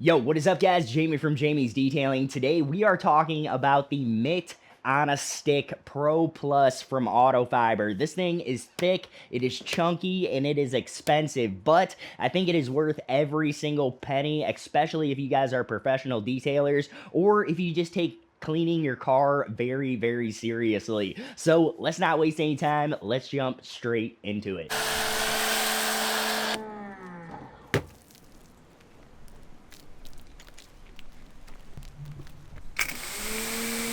Yo, what is up, guys? Jamie from Jamie's Detailing. Today we are talking about the Mitt on a Stick Pro Plus from Autofiber. This thing is thick, it is chunky, and it is expensive, but I think it is worth every single penny, especially if you guys are professional detailers or if you just take cleaning your car very, very seriously. So let's not waste any time. Let's jump straight into it.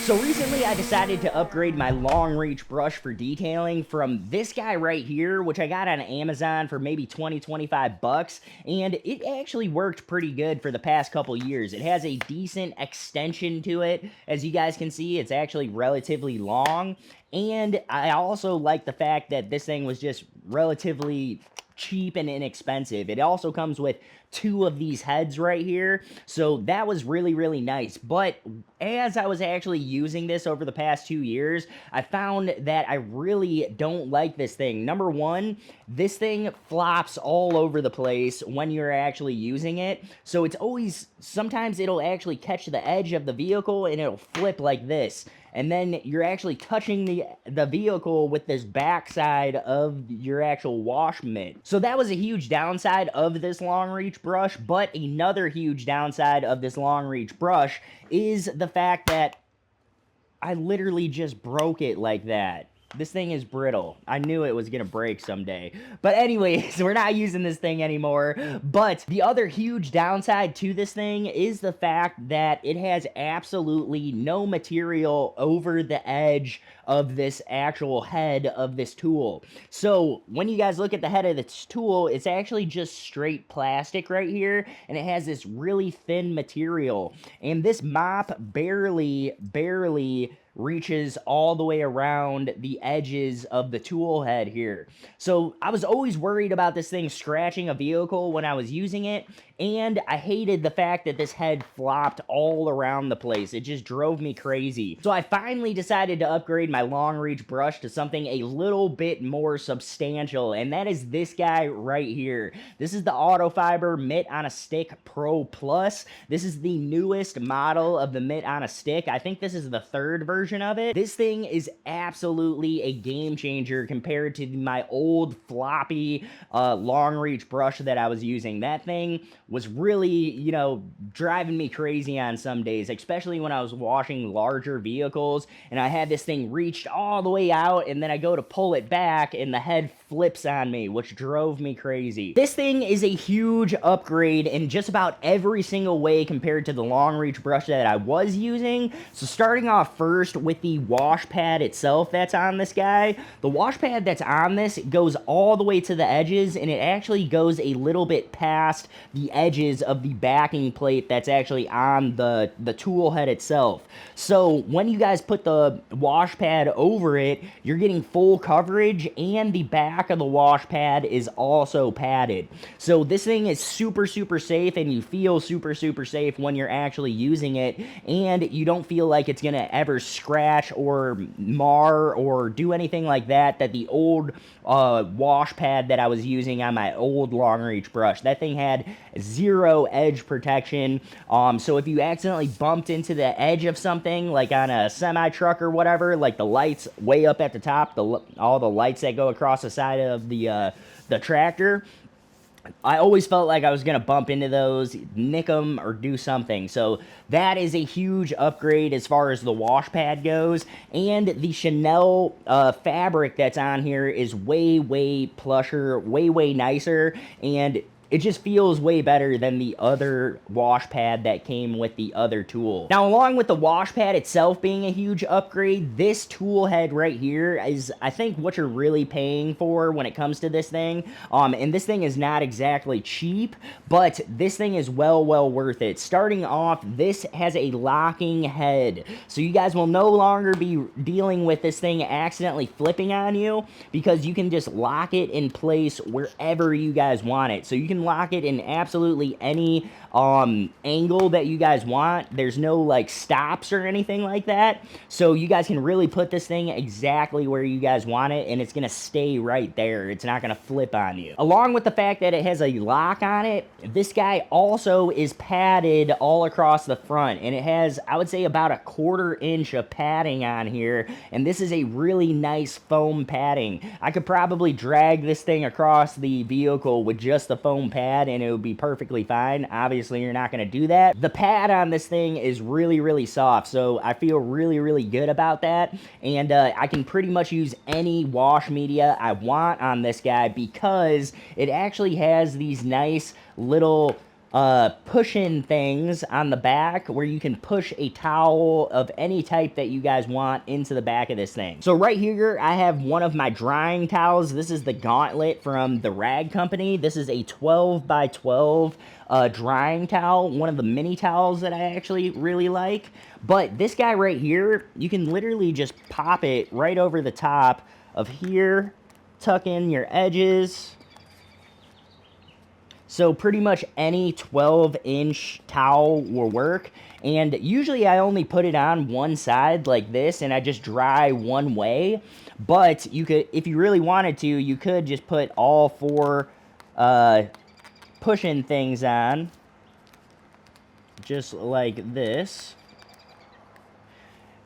So recently I decided to upgrade my long reach brush for detailing from this guy right here, which I got on Amazon for maybe 25 bucks, and it actually worked pretty good for the past couple years. It has a decent extension to it. As you guys can see, it's actually relatively long, and I also like the fact that this thing was just relatively cheap and inexpensive. It also comes with two of these heads right here, so that was really, really nice. But as I was actually using this over the past 2 years, I found that I really don't like this thing. Number one, this thing flops all over the place when you're actually using it, so it's always, sometimes it'll actually catch the edge of the vehicle and it'll flip like this, and then you're actually touching the vehicle with this backside of your actual wash mitt. So that was a huge downside of this long reach brush, but another huge downside of this long reach brush is the fact that I literally just broke it like that. This thing is brittle. I knew it was gonna break someday. But anyways, we're not using this thing anymore. But the other huge downside to this thing is the fact that it has absolutely no material over the edge of this actual head of this tool. So when you guys look at the head of this tool, it's actually just straight plastic right here, and it has this really thin material. And this mop barely reaches all the way around the edges of the tool head here. So I was always worried about this thing scratching a vehicle when I was using it, and I hated the fact that this head flopped all around the place. It just drove me crazy. So I finally decided to upgrade my long reach brush to something a little bit more substantial, and that is this guy right here. This is the Autofiber Mitt on a Stick Pro Plus. This is the newest model of the Mitt on a Stick. I think this is the third version of it. This thing is absolutely a game changer compared to my old floppy long reach brush that I was using. That thing was really, driving me crazy on some days, especially when I was washing larger vehicles and I had this thing reached all the way out, and then I go to pull it back and the head flips on me, which drove me crazy. This thing is a huge upgrade in just about every single way compared to the long reach brush that I was using. So starting off first with the wash pad itself that's on this guy. The wash pad that's on this goes all the way to the edges, and it actually goes a little bit past the edges of the backing plate that's actually on the tool head itself. So when you guys put the wash pad over it, you're getting full coverage, and the back of the wash pad is also padded. So this thing is super, super safe, and you feel super, super safe when you're actually using it, and you don't feel like it's gonna ever scratch or mar or do anything like that the old wash pad that I was using on my old long reach brush. That thing had zero edge protection. So if you accidentally bumped into the edge of something, like on a semi truck or whatever, like the lights way up at the top, all the lights that go across the side of the tractor, I always felt like I was going to bump into those, nick them, or do something. So that is a huge upgrade as far as the wash pad goes. And the Chanel fabric that's on here is way, way plusher, way, way nicer. And it just feels way better than the other wash pad that came with the other tool. Now, along with the wash pad itself being a huge upgrade, this tool head right here is, I think, what you're really paying for when it comes to this thing. And this thing is not exactly cheap, but this thing is well worth it. Starting off, this has a locking head. So you guys will no longer be dealing with this thing accidentally flipping on you, because you can just lock it in place wherever you guys want it. So you can can lock it in absolutely any angle that you guys want. There's no like stops or anything like that, so you guys can really put this thing exactly where you guys want it, and it's gonna stay right there. It's not gonna flip on you. Along with the fact that it has a lock on it, this guy also is padded all across the front, and it has, I would say, about a 1/4 inch of padding on here, and this is a really nice foam padding. I could probably drag this thing across the vehicle with just the foam pad and it would be perfectly fine. Obviously, you're not going to do that. The pad on this thing is really soft, so I feel really good about that, and I can pretty much use any wash media I want on this guy because it actually has these nice little push-in things on the back where you can push a towel of any type that you guys want into the back of this thing. So right here, I have one of my drying towels. This is the Gauntlet from the Rag Company. This is a 12 by 12 drying towel, one of the mini towels that I actually really like. But this guy right here, you can literally just pop it right over the top of here, tuck in your edges. So pretty much any 12-inch towel will work, and usually I only put it on one side like this, and I just dry one way. But you could, if you really wanted to, you could just put all 4 push-in things on, just like this.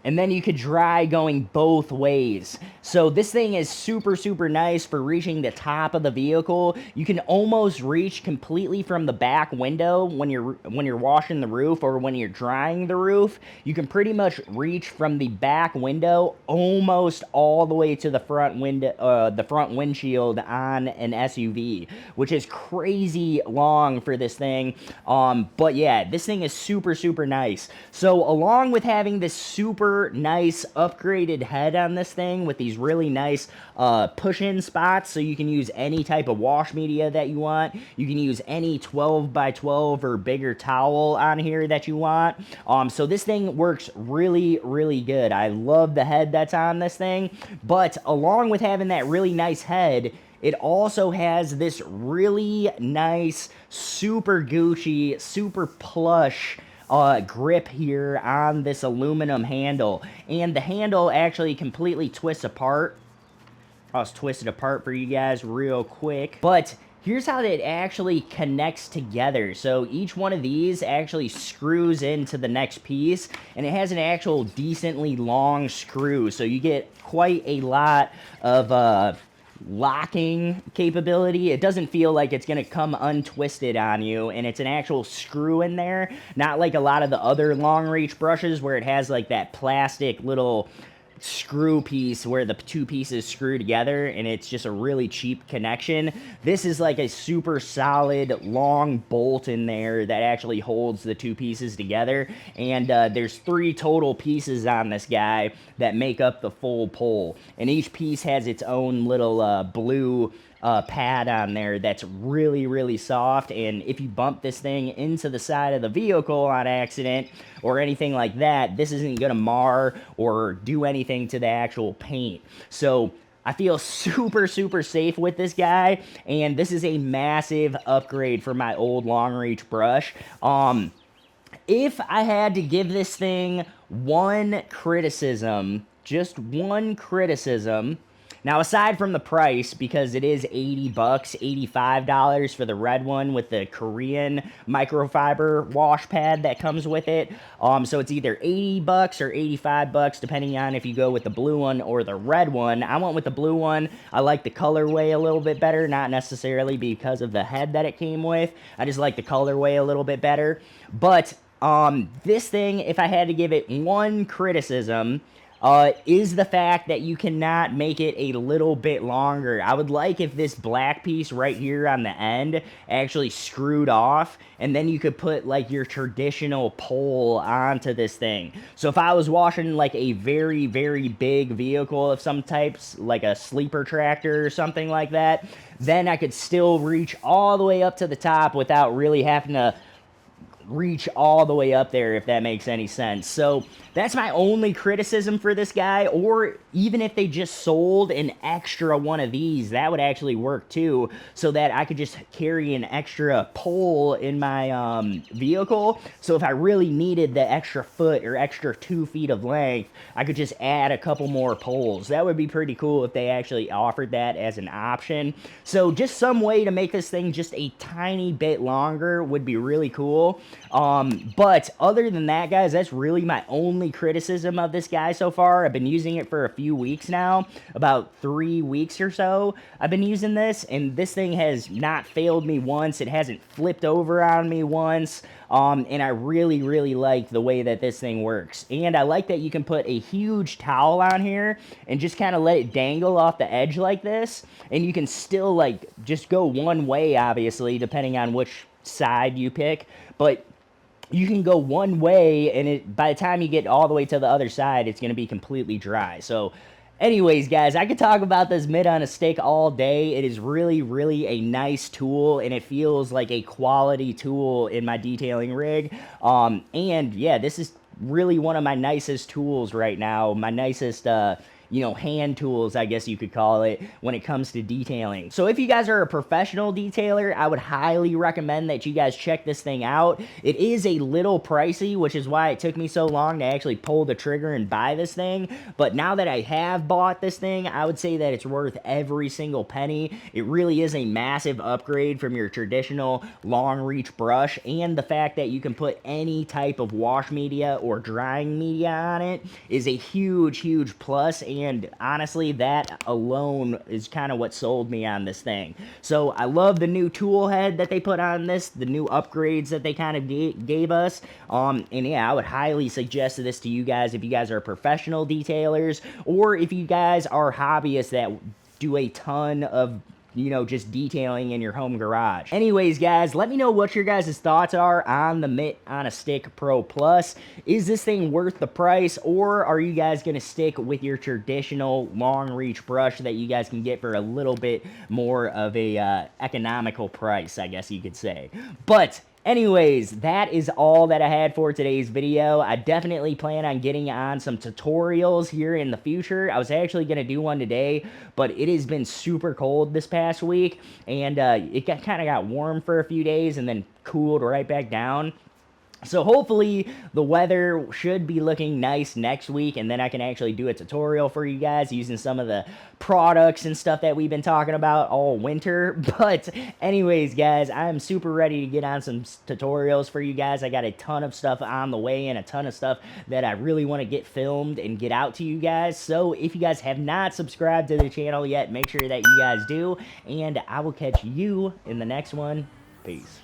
And then you could dry going both ways. So this thing is super nice for reaching the top of the vehicle. You can almost reach completely from the back window when you're washing the roof or when you're drying the roof. You can pretty much reach from the back window almost all the way to the front window, the front windshield on an SUV, which is crazy long for this thing. But yeah, this thing is super nice. So along with having this super nice upgraded head on this thing with these really nice push-in spots, so you can use any type of wash media that you want. You can use any 12 by 12 or bigger towel on here that you want. So this thing works really good. I love the head that's on this thing, but along with having that really nice head, it also has this really nice, super Gucci, super plush grip here on this aluminum handle, and the handle actually completely twists apart. I'll just twist it apart for you guys real quick, but here's how it actually connects together. So each one of these actually screws into the next piece, and it has an actual decently long screw, so you get quite a lot of locking capability. It doesn't feel like it's gonna come untwisted on you, and it's an actual screw in there, not like a lot of the other long reach brushes where it has like that plastic little screw piece where the 2 pieces screw together and it's just a really cheap connection. This is like a super solid long bolt in there that actually holds the 2 pieces together, and there's 3 total pieces on this guy that make up the full pole, and each piece has its own little blue pad on there that's really soft, and if you bump this thing into the side of the vehicle on accident or anything like that, this isn't gonna mar or do anything to the actual paint. So I feel super safe with this guy, and this is a massive upgrade for my old long reach brush. If I had to give this thing one criticism, just one criticism, now, aside from the price, because it is $80, $85 for the red one with the Korean microfiber wash pad that comes with it. So it's either $80 or $85, depending on if you go with the blue one or the red one. I went with the blue one. I like the colorway a little bit better, not necessarily because of the head that it came with. I just like the colorway a little bit better. But this thing, if I had to give it one criticism, is the fact that you cannot make it a little bit longer. I would like if this black piece right here on the end actually screwed off, and then you could put like your traditional pole onto this thing. So if I was washing like a very big vehicle of some types, like a sleeper tractor or something like that, then I could still reach all the way up to the top without really having to reach all the way up there, if that makes any sense. So that's my only criticism for this guy. Or even if they just sold an extra one of these, that would actually work too, so that I could just carry an extra pole in my vehicle. So if I really needed the extra foot or extra 2 feet of length, I could just add a couple more poles. That would be pretty cool if they actually offered that as an option. So just some way to make this thing just a tiny bit longer would be really cool. But other than that, guys, that's really my only criticism of this guy so far. I've been using it for a few weeks now, about 3 weeks or so. I've been using this, and this thing has not failed me once. It hasn't flipped over on me once. And I really, really like the way that this thing works. And I like that you can put a huge towel on here and just kind of let it dangle off the edge like this. And you can still, like, just go one way, obviously, depending on which side you pick. But you can go one way, and by the time you get all the way to the other side, it's going to be completely dry. So anyways, guys, I could talk about this mitt on a stick all day. It is really, really a nice tool, and it feels like a quality tool in my detailing rig. And yeah, this is really one of my nicest tools right now. My nicest, hand tools, I guess you could call it, when it comes to detailing. So if you guys are a professional detailer, I would highly recommend that you guys check this thing out. It is a little pricey, which is why it took me so long to actually pull the trigger and buy this thing. But now that I have bought this thing, I would say that it's worth every single penny. It really is a massive upgrade from your traditional long reach brush, and the fact that you can put any type of wash media or drying media on it is a huge, huge plus. And honestly, that alone is kind of what sold me on this thing. So I love the new tool head that they put on this, the new upgrades that they kind of gave us. And yeah, I would highly suggest this to you guys if you guys are professional detailers, or if you guys are hobbyists that do a ton of just detailing in your home garage. Anyways, guys, let me know what your guys' thoughts are on the Mitt on a Stick Pro Plus. Is this thing worth the price, or are you guys going to stick with your traditional long reach brush that you guys can get for a little bit more of a economical price, I guess you could say. But anyways, that is all that I had for today's video. I definitely plan on getting on some tutorials here in the future. I was actually going to do one today, but it has been super cold this past week, and it kind of got warm for a few days and then cooled right back down. So hopefully the weather should be looking nice next week, and then I can actually do a tutorial for you guys using some of the products and stuff that we've been talking about all winter. But anyways, guys, I'm super ready to get on some tutorials for you guys. I got a ton of stuff on the way and a ton of stuff that I really want to get filmed and get out to you guys. So if you guys have not subscribed to the channel yet, make sure that you guys do, and I will catch you in the next one. Peace.